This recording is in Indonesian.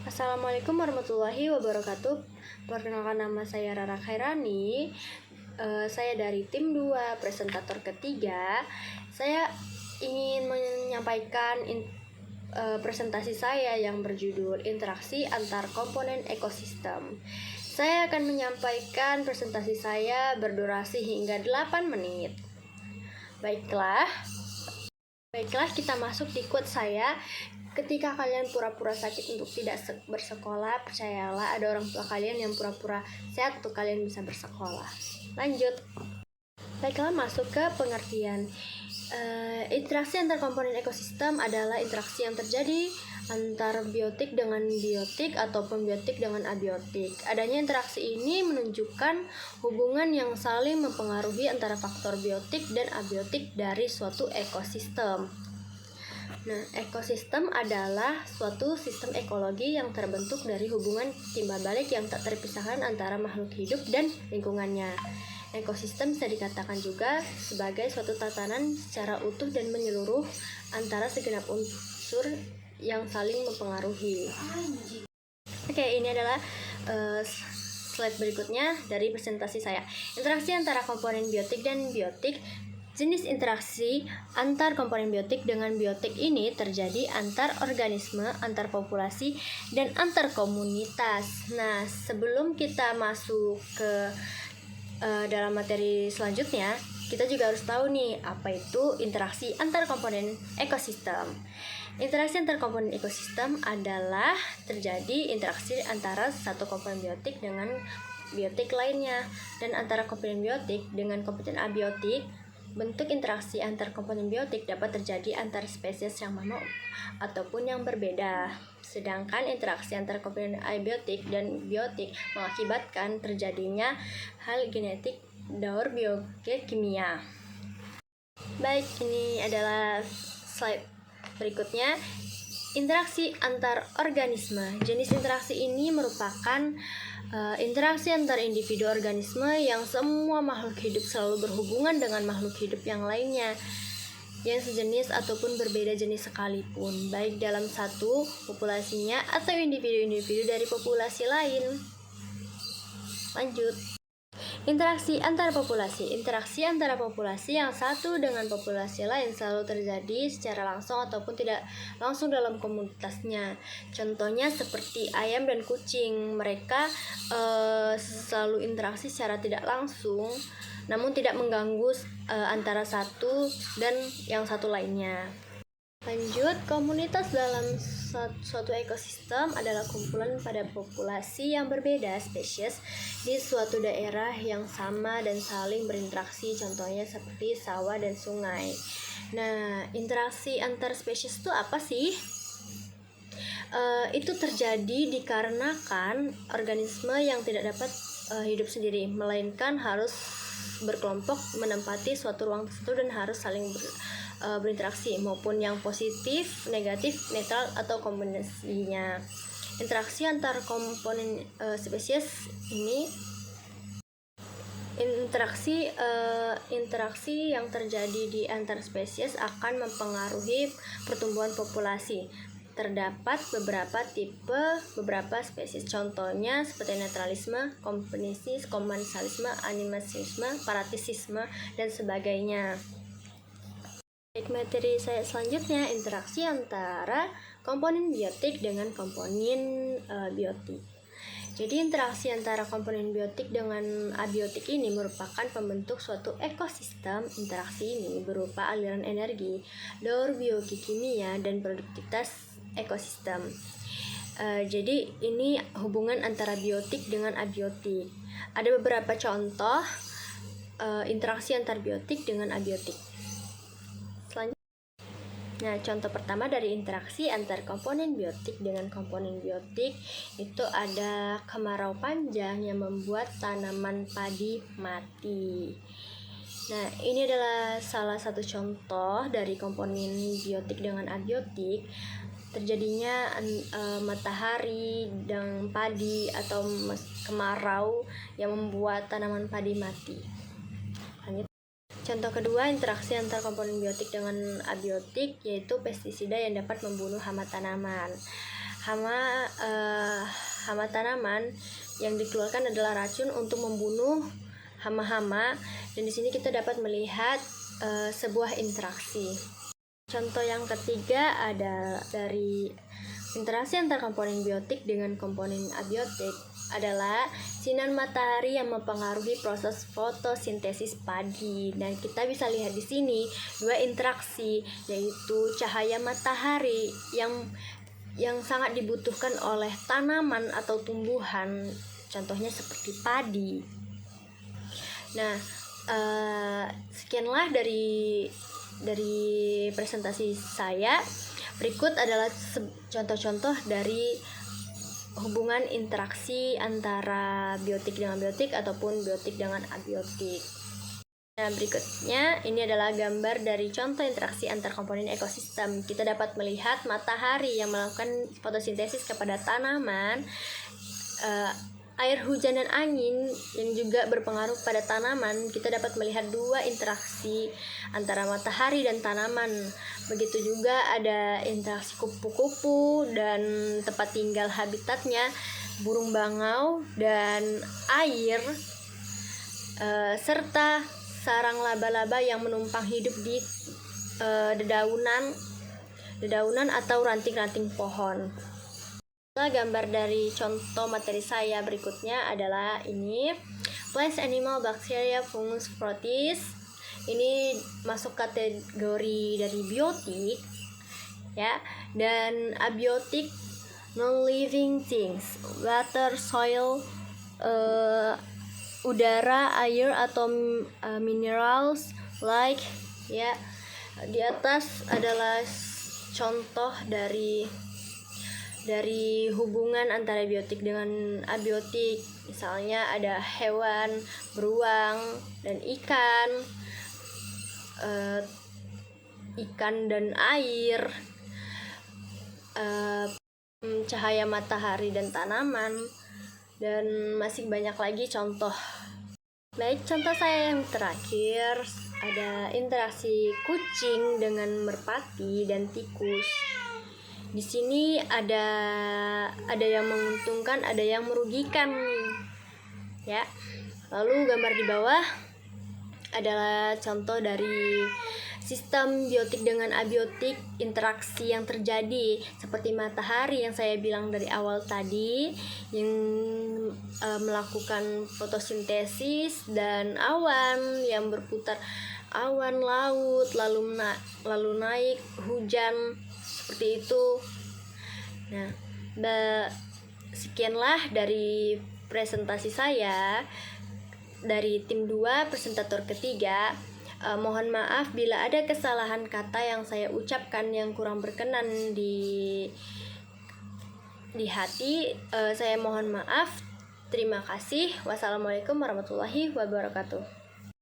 Assalamualaikum warahmatullahi wabarakatuh. Perkenalkan, nama saya Rara Khairani. Saya dari tim 2, presentator ketiga. Saya ingin menyampaikan presentasi saya yang berjudul Interaksi Antar Komponen Ekosistem. Saya akan menyampaikan presentasi saya berdurasi hingga 8 menit. Baiklah, kita masuk di quote saya. Ketika kalian pura-pura sakit untuk tidak bersekolah, percayalah ada orang tua kalian yang pura-pura sehat untuk kalian bisa bersekolah. Lanjut. Baiklah, masuk ke pengertian. Interaksi antar komponen ekosistem adalah interaksi yang terjadi antar biotik dengan biotik ataupun biotik dengan abiotik. Adanya interaksi ini menunjukkan hubungan yang saling mempengaruhi antara faktor biotik dan abiotik dari suatu ekosistem. Nah, ekosistem adalah suatu sistem ekologi yang terbentuk dari hubungan timbal balik yang tak terpisahkan antara makhluk hidup dan lingkungannya. Ekosistem bisa dikatakan juga sebagai suatu tatanan secara utuh dan menyeluruh antara segenap unsur yang saling mempengaruhi. Oke, ini adalah slide berikutnya dari presentasi saya. Interaksi antara komponen biotik dan biotik. Jenis interaksi antar komponen biotik dengan biotik ini terjadi antar organisme, antar populasi, dan antar komunitas. Nah, sebelum kita masuk ke dalam materi selanjutnya, kita juga harus tahu nih apa itu interaksi antar komponen ekosistem. Interaksi antar komponen ekosistem adalah terjadi interaksi antara satu komponen biotik dengan biotik lainnya dan antara komponen biotik dengan komponen abiotik. Bentuk interaksi antar komponen biotik dapat terjadi antar spesies yang sama ataupun yang berbeda. Sedangkan interaksi antar komponen abiotik dan biotik mengakibatkan terjadinya hal genetik daur biokimia. Baik, ini adalah slide berikutnya. Interaksi antar organisme. Jenis interaksi ini merupakan interaksi antar individu organisme yang semua makhluk hidup selalu berhubungan dengan makhluk hidup yang lainnya yang sejenis ataupun berbeda jenis sekalipun, baik dalam satu populasinya atau individu-individu dari populasi lain. Lanjut. Interaksi antar populasi. Interaksi antara populasi yang satu dengan populasi lain selalu terjadi secara langsung ataupun tidak langsung dalam komunitasnya. Contohnya seperti ayam dan kucing. Mereka selalu interaksi secara tidak langsung, namun tidak mengganggu antara satu dan yang satu lainnya. Lanjut, komunitas dalam suatu ekosistem adalah kumpulan pada populasi yang berbeda spesies di suatu daerah yang sama dan saling berinteraksi, contohnya seperti sawah dan sungai. Nah, interaksi antar spesies itu apa sih? Itu terjadi dikarenakan organisme yang tidak dapat hidup sendiri, melainkan harus berkelompok menempati suatu ruang tertentu dan harus saling berinteraksi, maupun yang positif, negatif, netral, atau kombinasinya. Interaksi antar komponen spesies ini interaksi yang terjadi di antar spesies akan mempengaruhi pertumbuhan populasi. Terdapat beberapa spesies, contohnya seperti netralisme, komensalisme, animasisme, paratisisme, dan sebagainya. Materi saya selanjutnya, interaksi antara komponen biotik dengan komponen biotik. Jadi interaksi antara komponen biotik dengan abiotik ini merupakan pembentuk suatu ekosistem. Interaksi ini berupa aliran energi, daur biokimia, dan produktivitas ekosistem. Jadi ini hubungan antara biotik dengan abiotik. Ada beberapa contoh interaksi antar biotik dengan abiotik. Nah, contoh pertama dari interaksi antar komponen biotik dengan komponen biotik itu ada kemarau panjang yang membuat tanaman padi mati. Nah, ini adalah salah satu contoh dari komponen biotik dengan abiotik. Terjadinya matahari dan padi atau kemarau yang membuat tanaman padi mati. Contoh kedua, interaksi antar komponen biotik dengan abiotik, yaitu pestisida yang dapat membunuh hama tanaman. hama tanaman yang dikeluarkan adalah racun untuk membunuh hama-hama, dan di sini kita dapat melihat sebuah interaksi. Contoh yang ketiga ada dari interaksi antar komponen biotik dengan komponen abiotik adalah sinar matahari yang mempengaruhi proses fotosintesis padi. Dan kita bisa lihat di sini dua interaksi, yaitu cahaya matahari yang sangat dibutuhkan oleh tanaman atau tumbuhan, contohnya seperti padi. Nah, sekianlah dari presentasi saya. Berikut adalah contoh-contoh dari hubungan interaksi antara biotik dengan biotik ataupun biotik dengan abiotik. Nah, berikutnya ini adalah gambar dari contoh interaksi antar komponen ekosistem. Kita dapat melihat matahari yang melakukan fotosintesis kepada tanaman, air hujan dan angin yang juga berpengaruh pada tanaman. Kita dapat melihat dua interaksi antara matahari dan tanaman. Begitu juga ada interaksi kupu-kupu dan tempat tinggal habitatnya, burung bangau dan air, serta sarang laba-laba yang menumpang hidup di dedaunan atau ranting-ranting pohon. Gambar dari contoh materi saya berikutnya adalah ini, plants, animal, bacteria, fungus, protists. Ini masuk kategori dari biotik, ya. Dan abiotik, non-living things, water, soil, udara, air, atau minerals like, ya. Di atas adalah contoh dari hubungan antara biotik dengan abiotik. Misalnya ada hewan, beruang, dan ikan dan air, cahaya matahari dan tanaman, dan masih banyak lagi contoh. Baik, contoh saya yang terakhir ada interaksi kucing dengan merpati dan tikus. Di sini ada yang menguntungkan, ada yang merugikan, ya. Lalu gambar di bawah adalah contoh dari sistem biotik dengan abiotik, interaksi yang terjadi seperti matahari yang saya bilang dari awal tadi, yang melakukan fotosintesis, dan awan yang berputar, awan laut, lalu naik hujan, seperti itu. Nah, sekianlah dari presentasi saya dari tim 2 presentator ketiga. Mohon maaf bila ada kesalahan kata yang saya ucapkan yang kurang berkenan di hati. Saya mohon maaf. Terima kasih. Wassalamualaikum warahmatullahi wabarakatuh.